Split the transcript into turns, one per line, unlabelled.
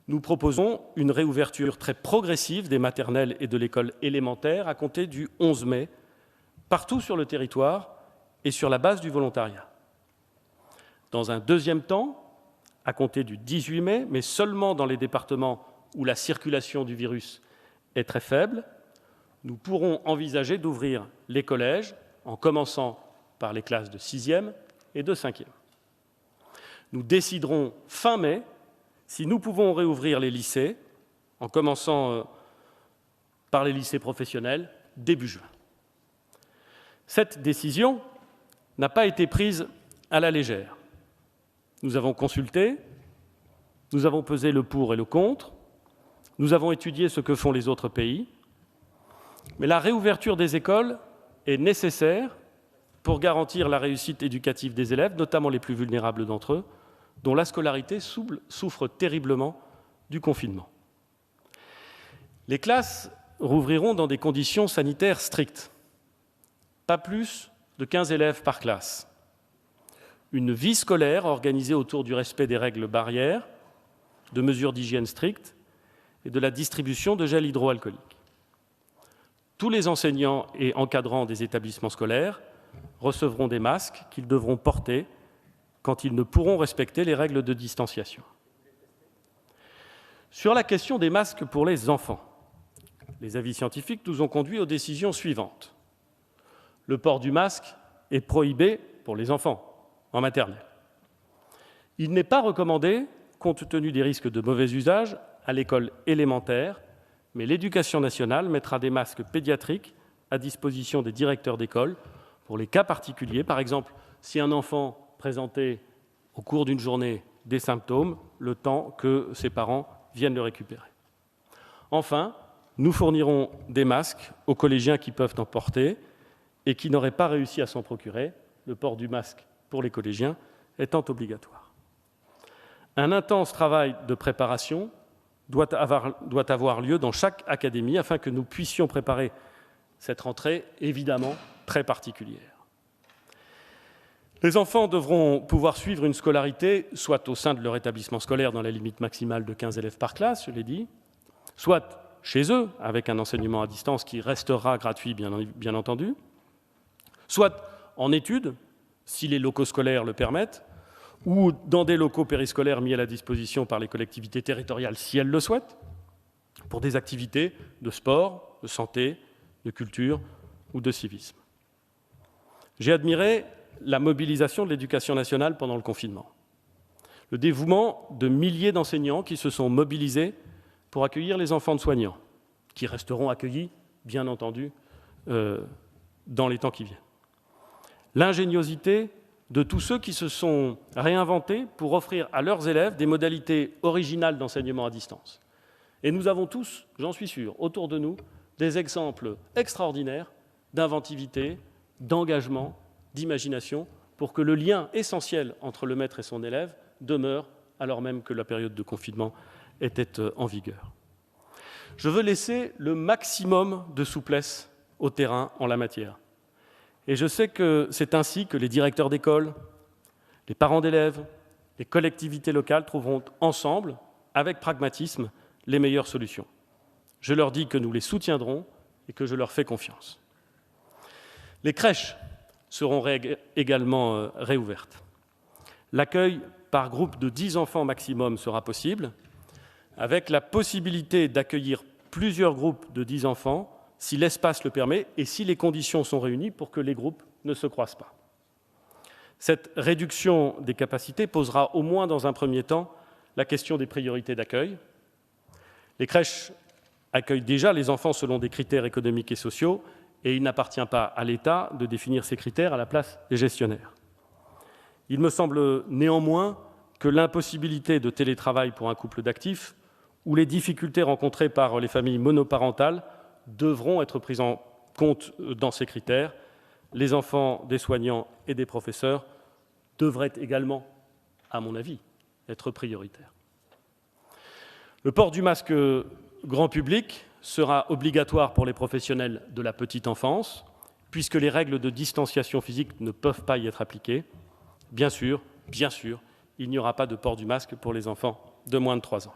Nous proposons une réouverture très progressive des maternelles et de l'école élémentaire à compter du 11 mai, partout sur le territoire et sur la base du volontariat. Dans un deuxième temps, à compter du 18 mai, mais seulement dans les départements où la circulation du virus est très faible, nous pourrons envisager d'ouvrir les collèges, en commençant par les classes de 6e et de 5e. Nous déciderons fin mai si nous pouvons réouvrir les lycées, en commençant par les lycées professionnels, début juin. Cette décision n'a pas été prise à la légère. Nous avons consulté, nous avons pesé le pour et le contre, nous avons étudié ce que font les autres pays, mais la réouverture des écoles est nécessaire pour garantir la réussite éducative des élèves, notamment les plus vulnérables d'entre eux, dont la scolarité souffre terriblement du confinement. Les classes rouvriront dans des conditions sanitaires strictes. Pas plus de 15 élèves par classe. Une vie scolaire organisée autour du respect des règles barrières, de mesures d'hygiène strictes et de la distribution de gel hydroalcoolique. Tous les enseignants et encadrants des établissements scolaires recevront des masques qu'ils devront porter quand ils ne pourront respecter les règles de distanciation. Sur la question des masques pour les enfants, les avis scientifiques nous ont conduits aux décisions suivantes. Le port du masque est prohibé pour les enfants en maternelle. Il n'est pas recommandé, compte tenu des risques de mauvais usage, à l'école élémentaire, mais l'Éducation nationale mettra des masques pédiatriques à disposition des directeurs d'école pour les cas particuliers. Par exemple, si un enfant présentait au cours d'une journée des symptômes, le temps que ses parents viennent le récupérer. Enfin, nous fournirons des masques aux collégiens qui peuvent en porter et qui n'auraient pas réussi à s'en procurer, le port du masque pour les collégiens étant obligatoire. Un intense travail de préparation doit avoir lieu dans chaque académie afin que nous puissions préparer cette rentrée évidemment très particulière. Les enfants devront pouvoir suivre une scolarité soit au sein de leur établissement scolaire dans la limite maximale de 15 élèves par classe, je l'ai dit, soit chez eux avec un enseignement à distance qui restera gratuit bien entendu, soit en études, si les locaux scolaires le permettent, ou dans des locaux périscolaires mis à la disposition par les collectivités territoriales si elles le souhaitent, pour des activités de sport, de santé, de culture ou de civisme. J'ai admiré la mobilisation de l'Éducation nationale pendant le confinement, le dévouement de milliers d'enseignants qui se sont mobilisés pour accueillir les enfants de soignants, qui resteront accueillis, bien entendu, dans les temps qui viennent. L'ingéniosité de tous ceux qui se sont réinventés pour offrir à leurs élèves des modalités originales d'enseignement à distance. Et nous avons tous, j'en suis sûr, autour de nous, des exemples extraordinaires d'inventivité, d'engagement, d'imagination, pour que le lien essentiel entre le maître et son élève demeure, alors même que la période de confinement était en vigueur. Je veux laisser le maximum de souplesse au terrain en la matière. Et je sais que c'est ainsi que les directeurs d'école, les parents d'élèves, les collectivités locales trouveront ensemble, avec pragmatisme, les meilleures solutions. Je leur dis que nous les soutiendrons et que je leur fais confiance. Les crèches seront également réouvertes. L'accueil par groupe de 10 enfants maximum sera possible, avec la possibilité d'accueillir plusieurs groupes de 10 enfants si l'espace le permet et si les conditions sont réunies pour que les groupes ne se croisent pas. Cette réduction des capacités posera au moins dans un premier temps la question des priorités d'accueil. Les crèches accueillent déjà les enfants selon des critères économiques et sociaux et il n'appartient pas à l'État de définir ces critères à la place des gestionnaires. Il me semble néanmoins que l'impossibilité de télétravail pour un couple d'actifs ou les difficultés rencontrées par les familles monoparentales devront être prises en compte dans ces critères. Les enfants des soignants et des professeurs devraient également, à mon avis, être prioritaires. Le port du masque grand public sera obligatoire pour les professionnels de la petite enfance, puisque les règles de distanciation physique ne peuvent pas y être appliquées. Bien sûr, il n'y aura pas de port du masque pour les enfants de moins de 3 ans.